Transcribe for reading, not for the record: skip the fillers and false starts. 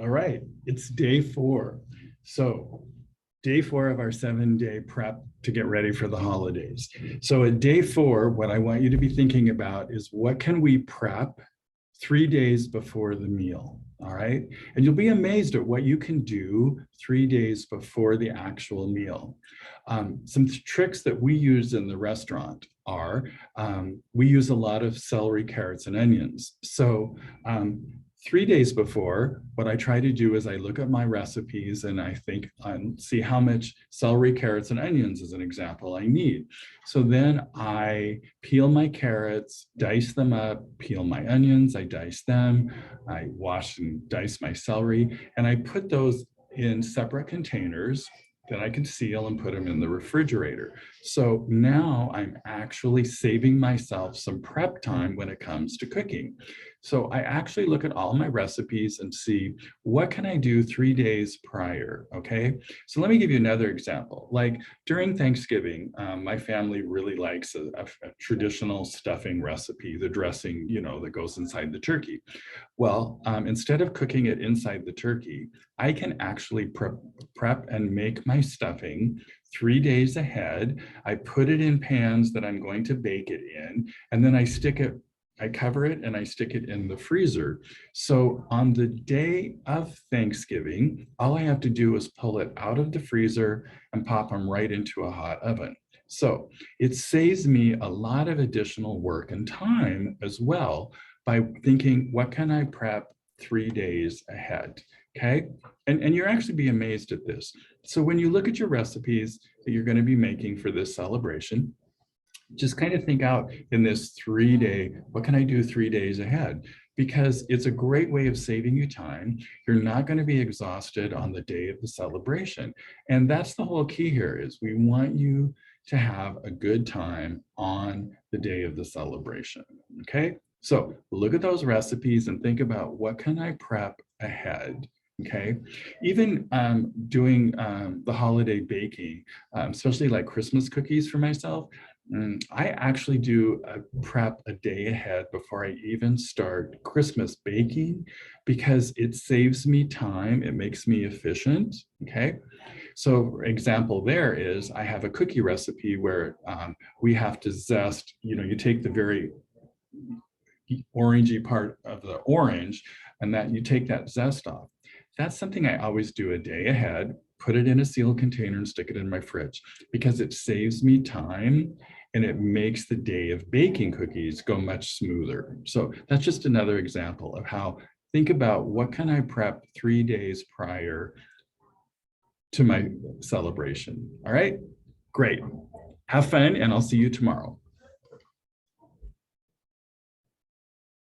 All right, it's day 4. So day 4 of our 7-day prep to get ready for the holidays. So at day 4, what I want you to be thinking about is what can we prep 3 days before the meal, all right? And you'll be amazed at what you can do 3 days before the actual meal. Some tricks that we use in the restaurant are, we use a lot of celery, carrots, and onions. So 3 days before, what I try to do is I look at my recipes and I think and see how much celery, carrots, and onions, as an example, I need. So then I peel my carrots, dice them up, peel my onions, I dice them, I wash and dice my celery, and I put those in separate containers that I can seal and put them in the refrigerator. So now I'm actually saving myself some prep time when it comes to cooking. So I actually look at all my recipes and see what can I do 3 days prior, okay? So let me give you another example. Like during Thanksgiving, my family really likes a traditional stuffing recipe, the dressing, that goes inside the turkey. Well, instead of cooking it inside the turkey, I can actually prep and make my stuffing 3 days ahead. I put it in pans that I'm going to bake it in, and then I cover it and I stick it in the freezer. So on the day of Thanksgiving, all I have to do is pull it out of the freezer and pop them right into a hot oven. So it saves me a lot of additional work and time as well by thinking, what can I prep 3 days ahead? Okay. And you'll actually be amazed at this. So when you look at your recipes that you're going to be making for this celebration, just kind of think out in this 3-day, what can I do 3 days ahead? Because it's a great way of saving you time. You're not going to be exhausted on the day of the celebration. And that's the whole key here is we want you to have a good time on the day of the celebration. Okay. So look at those recipes and think about what can I prep ahead? Okay, even doing the holiday baking, especially like Christmas cookies for myself, I actually do a prep a day ahead before I even start Christmas baking because it saves me time, it makes me efficient, okay? So for example there is, I have a cookie recipe where we have to zest, you take the very orangey part of the orange and that you take that zest off. That's something I always do a day ahead, put it in a sealed container and stick it in my fridge because it saves me time and it makes the day of baking cookies go much smoother. So that's just another example of how think about what can I prep 3 days prior to my celebration. All right, great. Have fun and I'll see you tomorrow.